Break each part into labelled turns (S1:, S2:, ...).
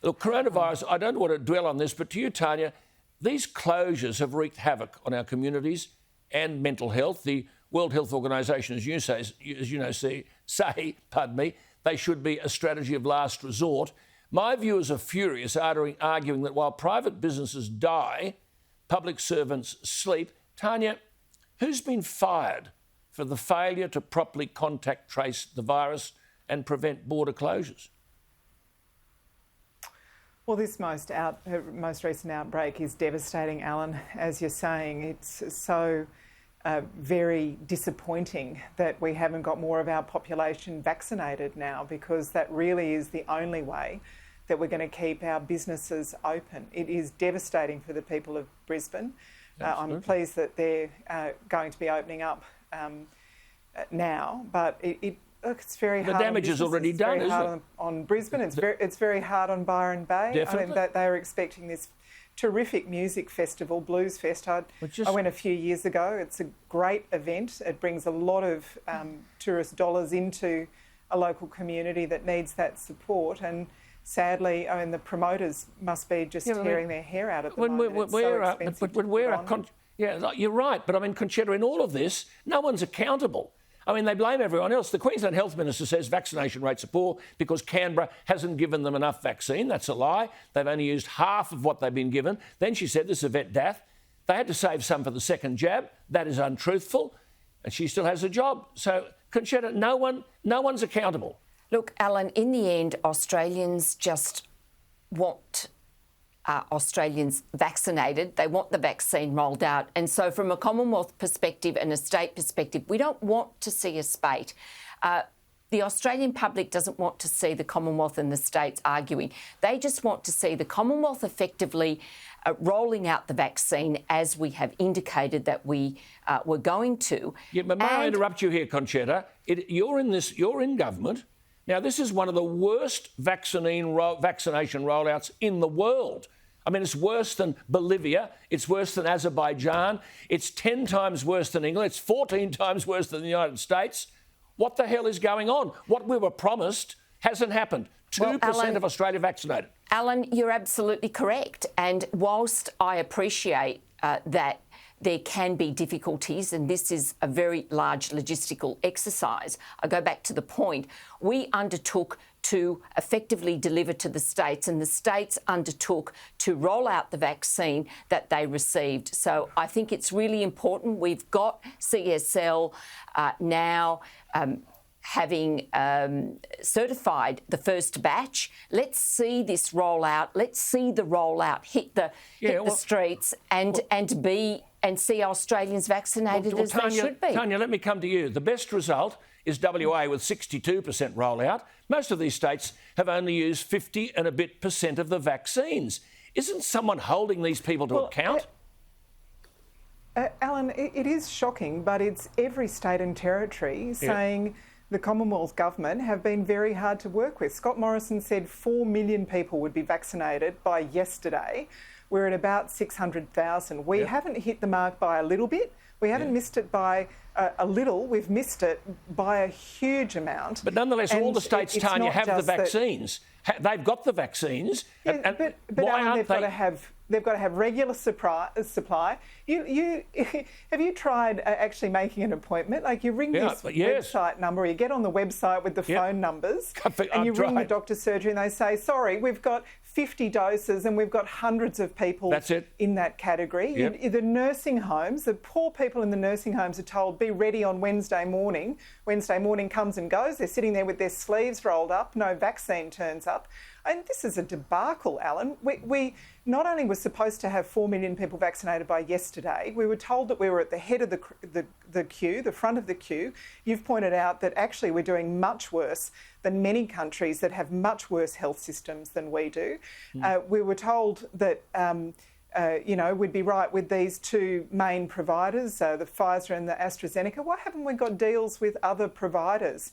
S1: Look, coronavirus, I don't want to dwell on this, but to you, Tanya, these closures have wreaked havoc on our communities and mental health. The World Health Organisation, as you know, say, pardon me, they should be a strategy of last resort. My viewers are furious, arguing that while private businesses die, public servants sleep. Tanya, who's been fired for the failure to properly contact trace the virus and prevent border closures?
S2: Well, this most recent outbreak is devastating, Alan. As you're saying, it's so very disappointing that we haven't got more of our population vaccinated now, because that really is the only way that we're going to keep our businesses open. It is devastating for the people of Brisbane. I'm pleased that they're going to be opening up now, but it's very hard.
S1: The damage is already done, isn't it?
S2: It's very hard on Brisbane. It's very hard on Byron Bay.
S1: Definitely.
S2: I mean, they are expecting this terrific music festival, Blues Fest. I went a few years ago. It's a great event. It brings a lot of tourist dollars into a local community that needs that support. And sadly, I mean, the promoters must be just tearing their hair out at the moment.
S1: You're right. But I mean, Concetta, in all of this, no one's accountable. I mean, they blame everyone else. The Queensland Health Minister says vaccination rates are poor because Canberra hasn't given them enough vaccine. That's a lie. They've only used half of what they've been given. Then she said this is a vet death. They had to save some for the second jab. That is untruthful. And she still has a job. So, Concetta, no one's accountable.
S3: Look, Alan, in the end, Australians just want Australians vaccinated. They want the vaccine rolled out. And so from a Commonwealth perspective and a state perspective, we don't want to see a spate. The Australian public doesn't want to see the Commonwealth and the states arguing. They just want to see the Commonwealth effectively rolling out the vaccine as we have indicated that we were going to.
S1: Yeah, but may I interrupt you here, Concetta? You're in government. Now, this is one of the worst vaccination rollouts in the world. I mean, it's worse than Bolivia. It's worse than Azerbaijan. It's 10 times worse than England. It's 14 times worse than the United States. What the hell is going on? What we were promised hasn't happened. 2% of Australia vaccinated.
S3: Alan, you're absolutely correct. And whilst I appreciate that there can be difficulties, and this is a very large logistical exercise, I go back to the point, we undertook to effectively deliver to the states, and the states undertook to roll out the vaccine that they received. So I think it's really important. We've got CSL now having certified the first batch. Let's see this rollout. Let's see the rollout hit the streets and see Australians vaccinated as they should be.
S1: Tanya, let me come to you. The best result is WA with 62% rollout. Most of these states have only used 50 and a bit % of the vaccines. Isn't someone holding these people to account?
S2: Alan, it is shocking, but it's every state and territory saying the Commonwealth Government have been very hard to work with. Scott Morrison said 4 million people would be vaccinated by yesterday. We're at about 600,000. We haven't hit the mark by a little bit. We haven't missed it by a little. We've missed it by a huge amount.
S1: But nonetheless, all the states, Tanya, have the vaccines. They've got the vaccines.
S2: Yeah, but why aren't they've got to have regular supply. Have you tried actually making an appointment? Like, you ring this website number, or you get on the website with the phone numbers, and you ring the doctor's surgery, and they say, sorry, we've got 50 doses and we've got hundreds of people in that category. The nursing homes, the poor people in the nursing homes are told, be ready on Wednesday morning. Wednesday morning comes and goes. They're sitting there with their sleeves rolled up. No vaccine turns up. And this is a debacle, Alan. We not only were supposed to have 4 million people vaccinated by yesterday, we were told that we were at the head of the queue, the front of the queue. You've pointed out that actually we're doing much worse than many countries that have much worse health systems than we do. We were told that we'd be right with these two main providers, the Pfizer and the AstraZeneca. Why haven't we got deals with other providers?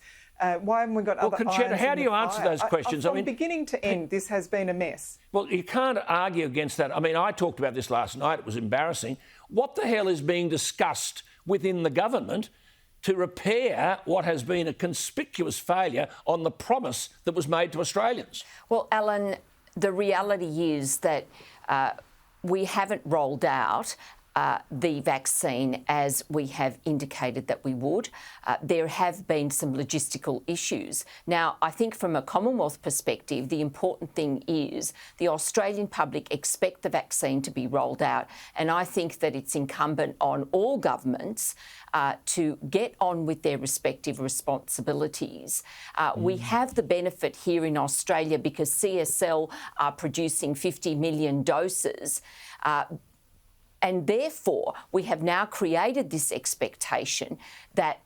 S2: Why haven't we got other irons in the fire?
S1: Concetta, how do you answer those questions?
S2: From beginning to end, this has been a mess.
S1: Well, you can't argue against that. I mean, I talked about this last night. It was embarrassing. What the hell is being discussed within the government to repair what has been a conspicuous failure on the promise that was made to Australians?
S3: Well, Alan, the reality is that we haven't rolled out the vaccine as we have indicated that we would. There have been some logistical issues. Now, I think from a Commonwealth perspective, the important thing is the Australian public expect the vaccine to be rolled out, and I think that it's incumbent on all governments to get on with their respective responsibilities. We have the benefit here in Australia because CSL are producing 50 million doses. And therefore, we have now created this expectation that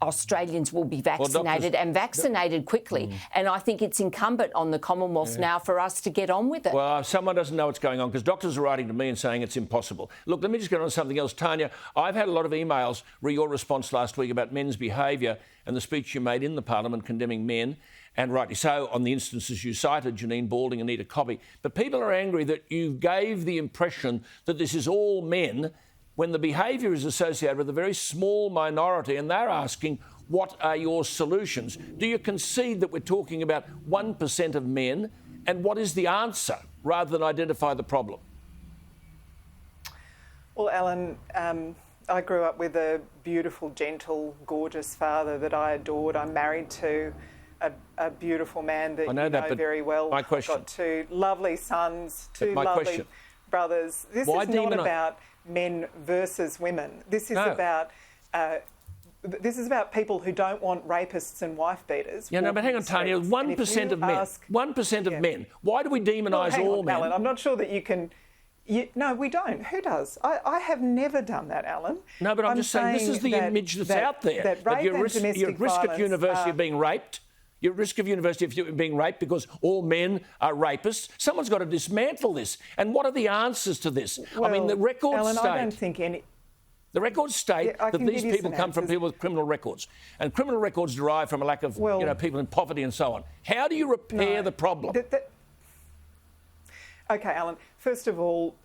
S3: Australians will be vaccinated and vaccinated quickly. And I think it's incumbent on the Commonwealth now for us to get on with it.
S1: Well, someone doesn't know what's going on because doctors are writing to me and saying it's impossible. Look, let me just get on to something else. Tanya, I've had a lot of emails re your response last week about men's behaviour and the speech you made in the Parliament condemning men, and rightly so, on the instances you cited, Janine Balding and Anita Cobby. But people are angry that you gave the impression that this is all men when the behaviour is associated with a very small minority, and they're asking, what are your solutions? Do you concede that we're talking about 1% of men, and what is the answer, rather than identify the problem?
S2: Well, Alan, I grew up with a beautiful, gentle, gorgeous father that I adored. I'm married to a beautiful man that you know very well.
S1: My question.
S2: I've got two lovely sons, two lovely brothers. This is not about men versus women. This is about people who don't want rapists and wife beaters.
S1: Yeah, no, but hang on, Tanya. 1% of men. 1% of men. Why do we demonise all men?
S2: Alan, I'm not sure that you can. No, we don't. Who does? I have never done that, Alan.
S1: No, but I'm just saying this is the image that's out there. That you're at risk at university of being raped. You're at risk of university of being raped because all men are rapists. Someone's got to dismantle this. And what are the answers to this?
S2: Well,
S1: I mean, the records
S2: Alan,
S1: state...
S2: I don't think any...
S1: The records state that these people come from people with criminal records. And criminal records derive from a lack of people in poverty and so on. How do you repair the problem?
S2: OK, Alan, first of all,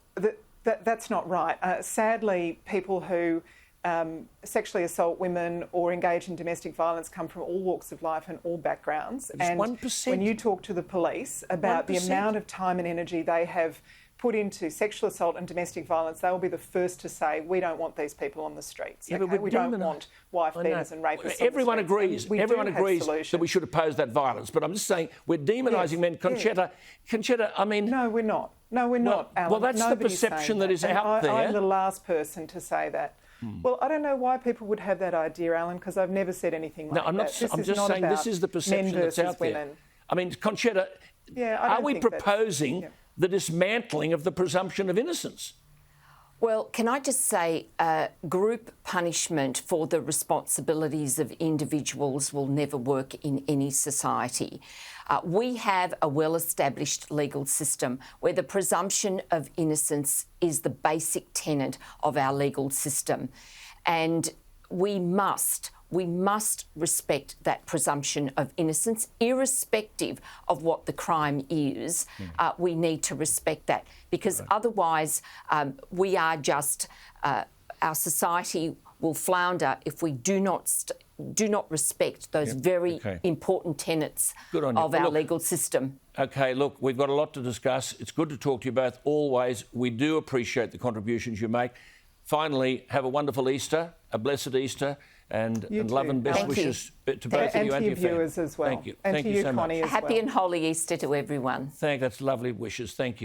S2: that's not right. Sadly, people who sexually assault women or engage in domestic violence come from all walks of life and all backgrounds.
S1: And 1%.
S2: When you talk to the police about 1%. The amount of time and energy they have put into sexual assault and domestic violence, they will be the first to say, we don't want these people on the streets.
S1: Yeah,
S2: okay? We don't want wife beaters and rapists.
S1: Everyone agrees. Everyone agrees that we should oppose that violence. But I'm just saying we're demonising men. Concetta, I mean...
S2: No, we're not. No, we're not, Alan.
S1: Well, that's the perception that is out there.
S2: I'm the last person to say that. Well, I don't know why people would have that idea, Alan, because I've never said anything like that.
S1: I'm just saying this is the perception that's out there. I mean, Concetta, are we proposing the dismantling of the presumption of innocence?
S3: Well, can I just say group punishment for the responsibilities of individuals will never work in any society. We have a well-established legal system where the presumption of innocence is the basic tenet of our legal system. And we must respect that presumption of innocence, irrespective of what the crime is. We need to respect that because otherwise we are just, our society will flounder if we do not respect those very important tenets of our legal system.
S1: OK, look, we've got a lot to discuss. It's good to talk to you both always. We do appreciate the contributions you make. Finally, have a wonderful Easter, a blessed Easter, and love and best wishes to both of you and to your
S2: viewers as well.
S1: Thank you.
S2: And
S1: Thank
S2: to
S1: you so
S2: Connie,
S1: much.
S2: as well.
S3: Happy and holy Easter to everyone.
S1: That's lovely wishes. Thank you.